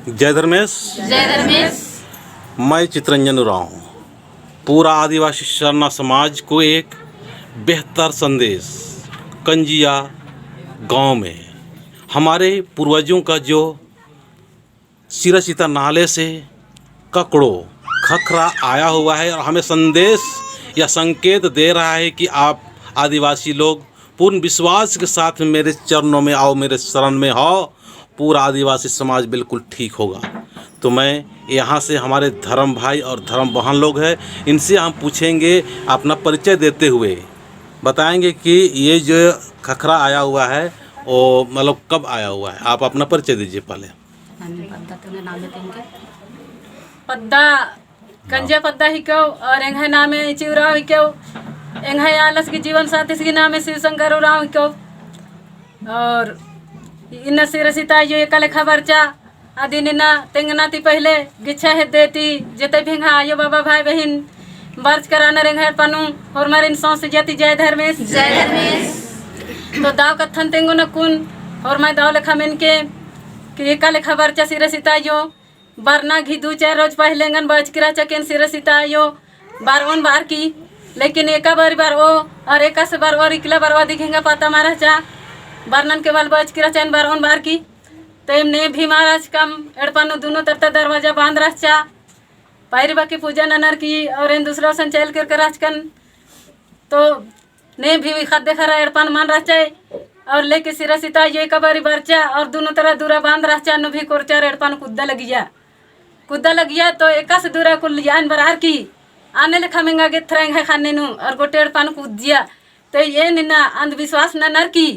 जय धर्मेश। जय धर्मेश। मैं चितरंजन उरांव पूरा आदिवासी शरणा समाज को एक बेहतर संदेश। कंजिया गांव में हमारे पूर्वजों का जो सिरसिता नाले से ककड़ो खखरा आया हुआ है और हमें संदेश या संकेत दे रहा है कि आप आदिवासी लोग पूर्ण विश्वास के साथ मेरे चरणों में आओ, मेरे शरण में हो, पूरा आदिवासी समाज बिल्कुल ठीक होगा। तो मैं यहाँ से हमारे धर्म भाई और धर्म बहन लोग हैं, इनसे हम पूछेंगे, अपना परिचय देते हुए बताएंगे कि ये जो खखरा आया हुआ है वो मतलब कब आया हुआ है। आप अपना परिचय दीजिए पहले। पद्दा कंजिया पद्दा हिको और एंघे नाम है चिवराव हिको, एंघे आलस की जीवन साथी के नाम है शिव शंकर उराव हिको और इन सिरसिता यो एकले खबर चा आदि निना तेंगनाती पहले गिच्छा है देती जते भिंगा आयो बाबा भाई बहन बर्च कराना रेंघे पनु और मरिन सौंस जाती। जय धर्मेश। जय धर्मेश। तो दाव कथन तेंगो न कुन और मैं दाव लेखा में के कि एकले खबर चा सिरसिता यो बारना घी 2-4 रोज पहलेंगन बच किरा चकेन सिरसिता यो बारवन बार की, लेकिन एका बार ओ और एका से बार और इकला बार दिखेंगे पाता मारा चा बारनन के बाल बच किरा चैन बारवन बार की। तो एमने भी महाराज कम एड़पानो दोनों तरता दरवाजा बांध रहा चा पायरी बाकी पूजा ननर की और इन दूसरा संचल कर राजकन तो ने भी खाद्य खरा एड़पान मान रहा चाहे और लेके सिरा सिता ये कबारी बरचा और दोनों तरह दूरा बांध रहा चा नु भी कोरचा एड़पान कुद्दा लग गया तो एका से दूरा कुल यान बरार की आने लेखा महंगा गे थरेंग है खाने नु और गोटे एड़पान कूद दिया। तो ये निना अंधविश्वास ननर की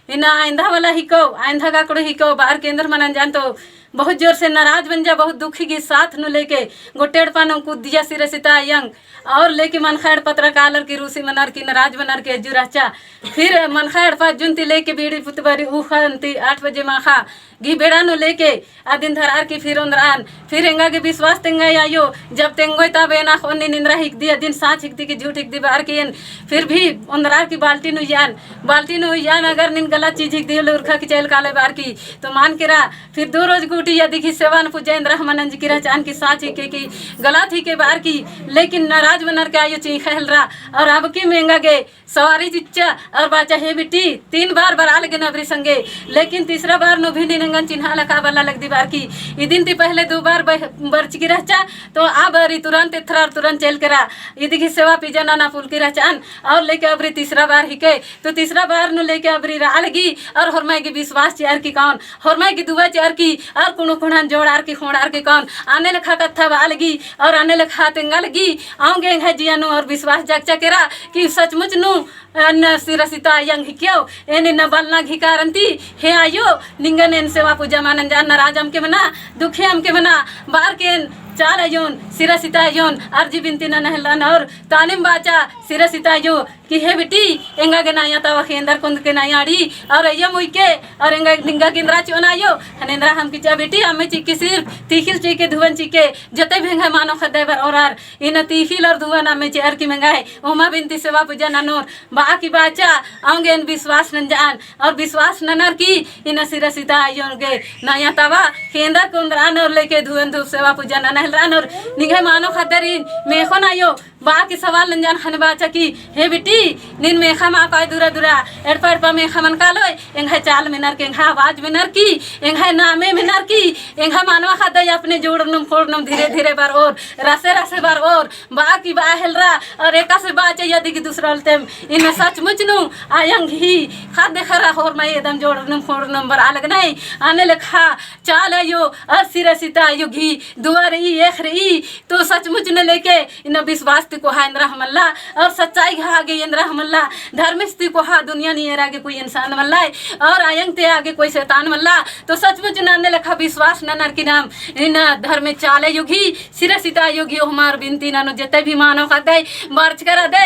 इना आंधा वाला हिको आंधा काकड़ो हिको बाहर के अंदर मन जान तो बहुत जोर से नाराज बन जा, बहुत दुखी की साथ नु लेके गोटेड़ पानो कूद दिया सिरसिता यंग और लेके मनखैड़ पत्र कालर की रूसी मनर की नाराज बनर के जुराचा फिर मनखैड़ पा जुनती लेके बीड़ी पुतबरी उखनती 8 बजे माखा घी बेड़ा नु लेके आदिन धरार की फिर उंदरान फिर एंगा के विश्वास तेंगा आयो जब तेंगो तब एना खोनी निंद्रा हिक दिया दिन साँच हिक दी की झूठ हिक दी बाहर की फिर भी उंदरार की बाल्टी नु यान अगर निन गलत चीज हिक दी उर्खा की चल काले बाहर की तो मान के रा फिर 2 रोज गुटी या दिखी सेवान पूजेंद्र मनंज की चान की साँच ही की गलत ही के बाहर की, लेकिन नाराज बनर के आयो ची खेल रहा और अब की महंगा गे सवारी चिच्चा और बाचा है बेटी 3 बार बरा लगे नबरी संगे, लेकिन तीसरा बार नो भी निनंगन चिन्हा लखा वाला लग दी बार की ई दिन ती पहले 2 बार बर्च की रहचा तो अब अरी तुरंत थरार तुरंत चल करा ये दिखी सेवा पीजा नाना फूल की रहचान और लेके अबरी तीसरा बार ही के तो तीसरा बार नु लेके अबरी रा लगी और हरमाई की विश्वास चार की कौन हरमाई की दुआ चार की और कुणु कुणान जोड़ार की खोड़ार के कौन आने लखा कथा वालगी और आने लखा तेंगा लगी आऊंगे है जियानु और विश्वास जाग चकेरा कि सचमुच नु न सिरसिता यंग क्यों एने न बलना घिकारंती हे आयो निंगन एन सेवा पूजा मानन जान राजम के मना दुखे हम के मना बार के चाल योन सिरसिता योन अर्जी बिनती न नहलन और तालिम बाचा सिरसिता यो कि हे बेटी एंगा के नाया तवा खेंदर कुंद के नायाड़ी और ये मुई के और एंगा निंगा केंद्रा चोनायो हनेंद्रा हम की चा बेटी हमें चिक्की सिर्फ तीखिल चिके धुवन चिके जते भेंगा मानो खदे बर और इन तीखिल और धुवन हमें चेर की मंगाए ओमा बिनती सेवा पूजा ननोर बा की बाचा आऊंगे इन विश्वास नंजान और विश्वास ननर की इन सिरसिता योगे नाया तवा केंदर कुंदरान और लेके धुवन धूप सेवा पूजा ननहलरान और निगे मानो खदरिन मेखो नायो बा की सवाल नंजान खन बाचा की हे बेटी निन मेखा मा काय दूरा दूरा एड़पा मेखा मन कालो एंघा चाल में नर के एंघा आवाज में नर की एंघा नामे में नर की एंघा मानवा खादा अपने जोड़नम फोड़नम धीरे धीरे बार और रसे बार और बा की बा हेलरा और एका से बाचे यदि की दूसरा लते इन सचमुच नु आयंग ही खादे खरा और मैं एकदम जोड़नम फोड़नम बर अलग नहीं आने लखा चाल आयो और सिरसिता आयो घी दुआर ई एक रही तो सचमुच न लेके इन विश्वास को हा इंद्र हमल्ला और सच्चाई हा आगे इंद्र हमल्ला धर्मस्ती को हा दुनिया नहीं आगे कोई इंसान मल्ला और आयंग ते आगे कोई शैतान मल्ला तो सचमुच नाने लखा विश्वास ननर की नाम इन धर्म चाले युगी सिरसिता युगी हमार बिनती नानो जते भी मानो खाते बर्च करा दे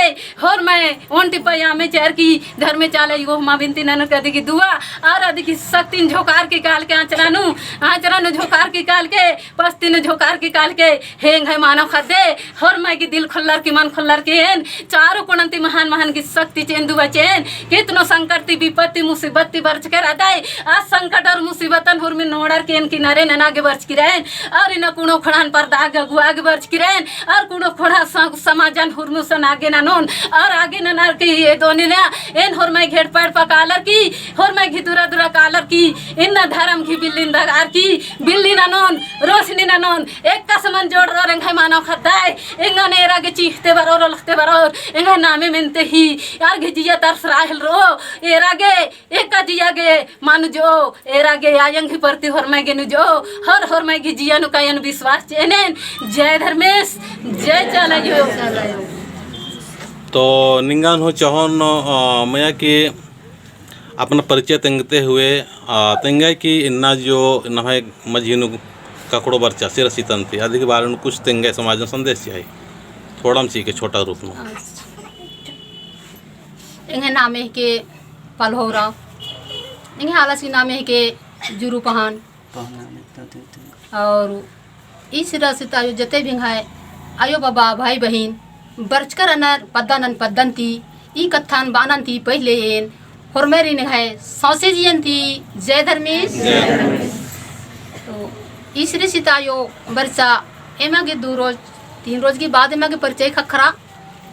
और मैं ओन टिपया में चेर की धर्म चाले युगो हमा बिनती नानो कदी की दुआ और अदी की शक्ति झोकार की काल के आचरानु झोकार की काल के पस्तीन झोकार की काल के हेंग है मानो खाते और मैं की दिल खुल्लर की मन खुल्लर की चारों कोणंती महान महान की शक्ति चेन दुआ चेन कितनो संकट विपत्ति मुसीबत बरच कर आदाय आज संकट और मुसीबतन हुर में नोड़र केन किनारे ननागे बरच किरेन और इन कुणो खड़ान पर दाग गुआग बरच किरेन और कुणो खड़ा समाजन हुरमुसन आगे ना नोन और आगे ननार की ये दोनी ना इन हुर में घेट पड़ पकालर की हुर में घी दुरा दुरा कालर की इन ना धर्म की बिल्लिन दगार की बिल्ली ना नोन रोशनी ना नोन एक का समन जोड़ रो रंग है मानव खदाय इंगा ने रागे चीखते बरो रो लखते बरो इंगा नामे मिनते ही यार घिजिया तरस राहल रो ए रागे एक का जिया गे मानु जो ए रागे आयंग ही परती होर में गेनु जो हर में घिजिया नु कायन विश्वास चेनेन जय धर्मेश जय चलायो तो निंगान हो चौहन मैं कि अपना परिचय तेंगते हुए तेंगा कि इन्ना जो नहाय मझीनु ककड़ो बर्चा सिर सीतंती आदि के बारे में कुछ तेंगे समाज में संदेश चाहिए थोड़ा हम सीखे छोटा रूप में इंगे नामे के पलहोरा इंगे आलसी नामे के जुरू पहान और इस रसिता जते भी है आयो बाबा भाई बहन बरचकर अनर पद्दनन पद्दंती ई कथान बानंती पहले एन होरमेरी ने है सौसे जियंती जय धर्मेश तो इस रसितायो बरसा एमा के 2 रोज 3 रोज के बाद एमा के परिचय खखरा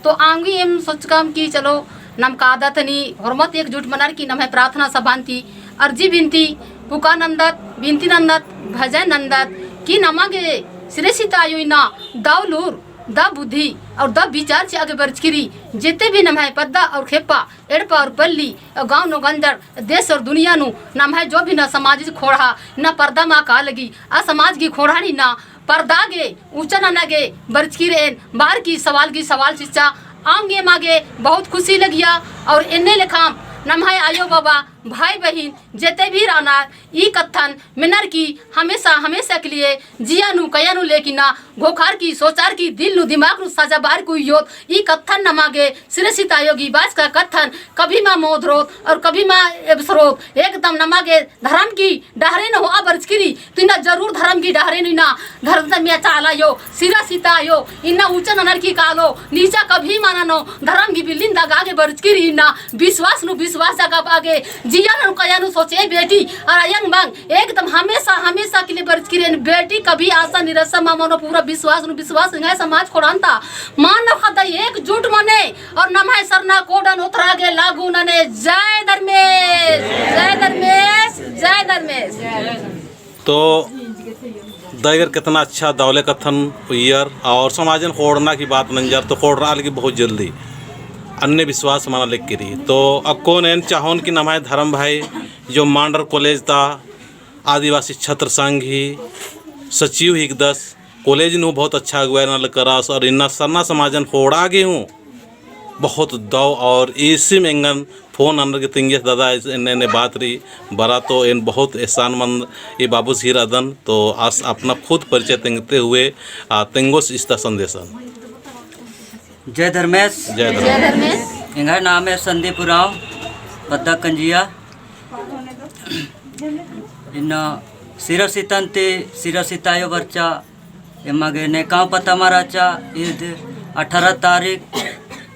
तो आंगी एम सोच काम की चलो नम का आदत नहीं हरमत एकजुट मनार की नम है प्रार्थना सभांती अर्जी बिनती पुका नंदत बिनती नंदत भजन नंदत की नमागे श्रेषितायु ना दावलूर द बुद्धि और द विचार से आगे बरचकिरी जितने भी नम है पद्दा और खेपा एड़पा और पल्ली और गाँव नो गंदर देश और दुनिया नु नम है जो भी ना समाज खोड़ा न पर्दा माँ का लगी आ समाज की खोड़ानी ना पर्दा गे ऊंचा न नगे बरचकिरे बाहर की सवाल शिक्षा आंगे मागे बहुत खुशी लगिया और इन्ने लिखाम नमहाय आयो बाबा भाई बहन जेते भी राना ई कथन मिनर की हमेशा के लिए जियानु कयानु लेकिन ना घोखार की सोचार की दिल नु दिमाग नु साजा बार को योत ई कथन नमागे सिरसित आयोगी बाज का कथन कभी माँ मोधरोत और कभी माँ एबसरोत एकदम नमागे धर्म की डहरे न हो अबरचकिरी तो इना जरूर धर्म की डहरे ना धर्म में चाला यो सिरसित आयो इना ऊंचा ननर की कालो नीचा कभी माना नो धर्म की बिल्लिन दगागे बरचकिरी इना विश्वास जगह आगे जिया नु कयानु सोचे बेटी और अयंग मंग एकदम हमेशा के लिए बरच किरेन बेटी कभी आशा निराशा मामनो पूरा विश्वास है समाज खोड़ानता मानव खदा एकजुट मने और नमः सरना कोडन उतरा गे लागू नने जय धर्मेश जय धर्मेश जय धर्मेश। तो दागर कितना अच्छा दौले कथन ईयर और समाजन खोड़ना की बात नंजर तो खोड़ रहा लेकिन बहुत जल्दी अन्य विश्वास माना लिख करी तो अब कौन एन चाहोन की नमाय धर्म भाई जो मांडर कॉलेज था आदिवासी छत्र संघ ही सचिव ही 10 कॉलेज नु बहुत अच्छा अगुआ न करास और इन्ना सरना समाजन खोड़ा आगे हूँ बहुत दौ और इसी मेंगन फोन अंदर के तिंगे दादा इन्हें बात रही बरा तो इन बहुत एहसानमंद ये बाबू हीर अदन तो आज अपना खुद परिचय तिंगते हुए तिंगोस इस्ता संदेशन जय धर्मेश जय धर्मेश। इंगा नाम है संदीप उराव पद्दा कंजिया इन सिरसितायो बच्चा एमागे नेकाव पता माराचा ईद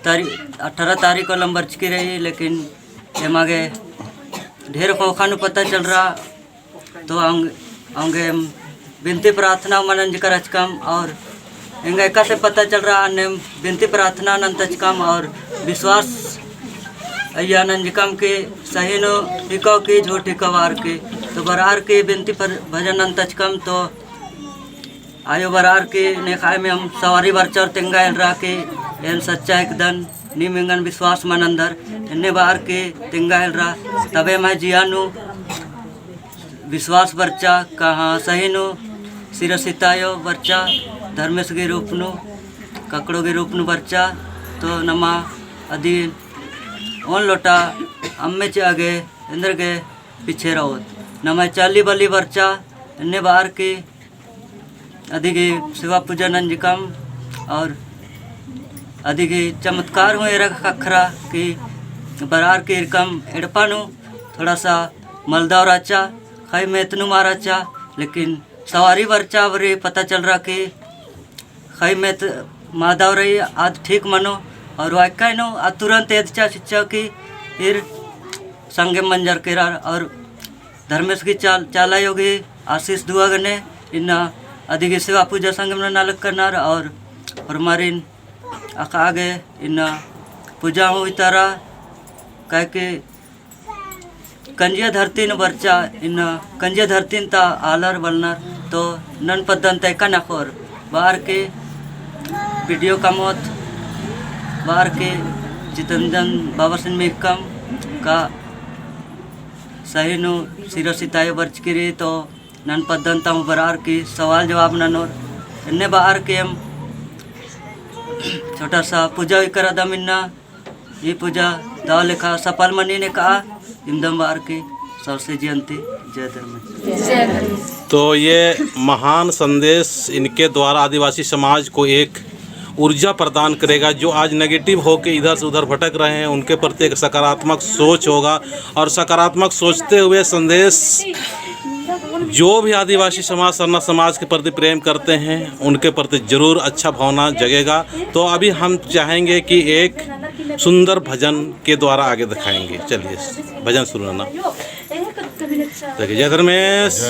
18 तारीख को लंबर की रही लेकिन एमागे ढेर खोखानु पता चल रहा तो आंगे विनती प्रार्थना मनंज करच कम और इंगा का से पता चल रहा ने विनती प्रार्थना नंतच कम और विश्वास अय्या नंजकम के सही नो टिको की झूठी कवार के तो बरार के विनती पर भजन नंतच कम तो आयो बरार के नेखाए में हम सवारी बरचर तेंगा रहा के एन सच्चा एकदन निमिंगन विश्वास मन अंदर इन्ने बार के तेंगा रहा तबे मैं जियानु विश्वास बरचा कहाँ सही नो सिरसितायो बरचा धर्मेश के रूप नु ककड़ो के रूप नु बच्चा तो नमा अदी ओन लोटा अम्मे चे आगे इंद्र के पीछे रहो नमा चाली बली बच्चा इन्ने बार के अधी की शिवा पूजा नंजिकम और अधी की चमत्कार हुए रख खखरा कि बरार के रकम एड़पानु थोड़ा सा मलदा और अच्छा खाई में इतनु माराचा लेकिन सवारी बरचा वरे पता चल रहा कि खई में मादाव रही आज ठीक मनो और वाक्यानो तुरंत एदचा शिक्षा की इर संगे मंजर किरार और धर्मेश की चाला योगी आशीष दुआ गने इन अधिक सेवा पूजा संगम नालक करनार और मारिन आगे इन पूजा हुई तारा कह के कंजिया धरती न बर्चा इन कंजिया धरती ता आलर बलनार तो नन पद्धन तैका नखोर बाहर के वीडियो कामोत बाहर के जितंजन बाबा सिंह मेकम का सही नु सिरसिताय बर्च किरी तो नन पद्धन ता बरार की सवाल जवाब ननोर इन्ने बाहर के हम छोटा सा पूजा ही करा दमिन्ना ये पूजा दाव लिखा सफल मनी ने कहा इंदम बार की सबसे जयंती जय धर्म। तो ये महान संदेश इनके द्वारा आदिवासी समाज को एक ऊर्जा प्रदान करेगा। जो आज नेगेटिव होकर इधर से उधर भटक रहे हैं उनके प्रति एक सकारात्मक सोच होगा और सकारात्मक सोचते हुए संदेश जो भी आदिवासी समाज सरना समाज के प्रति प्रेम करते हैं उनके प्रति जरूर अच्छा भावना जगेगा। तो अभी हम चाहेंगे कि एक सुंदर भजन के द्वारा आगे दिखाएंगे। चलिए भजन शुरू करना। देखिए जय धर्मेश।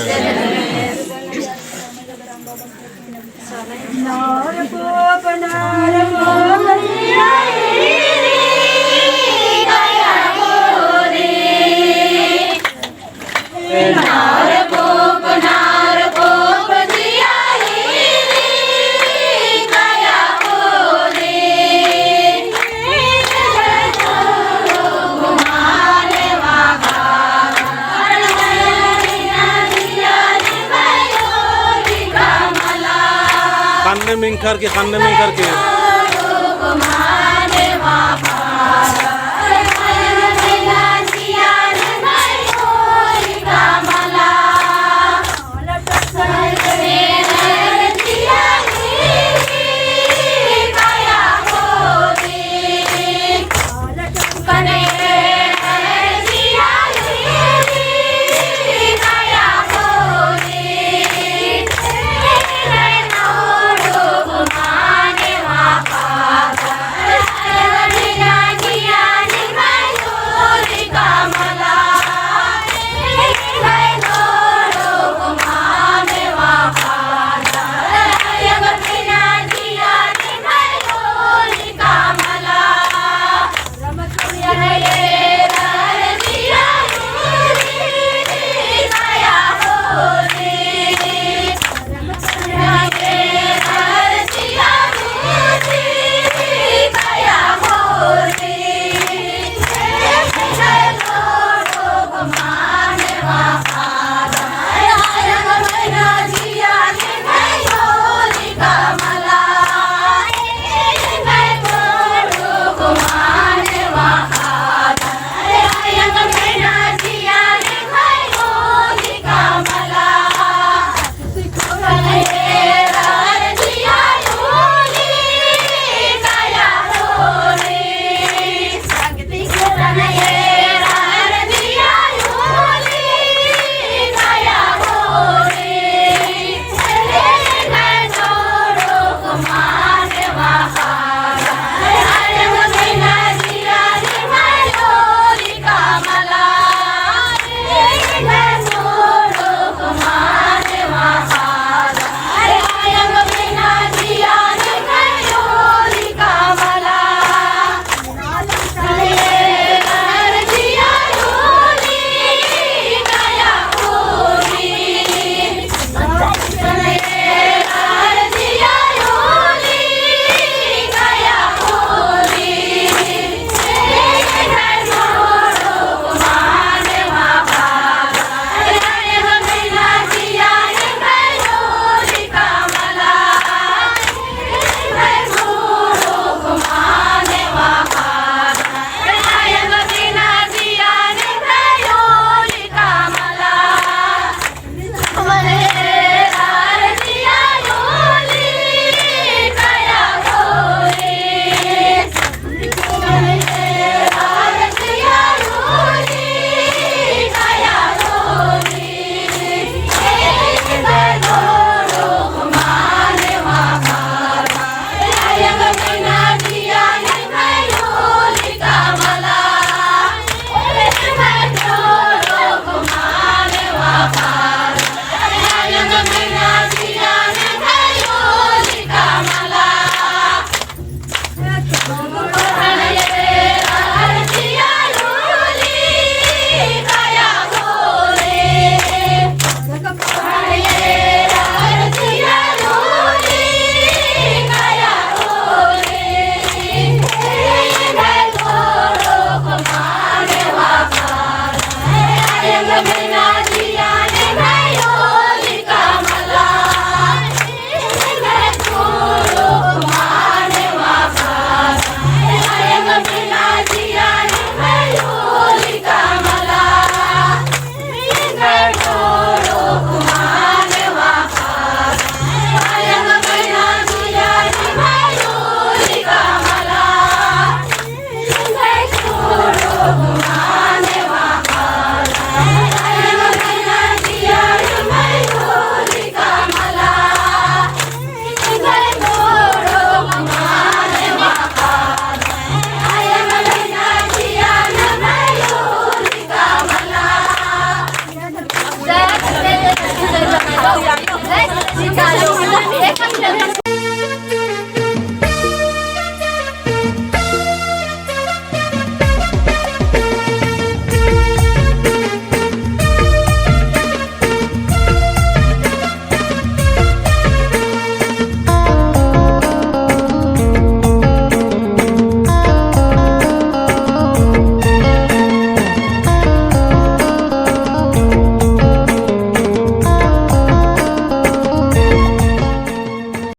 खाने में करके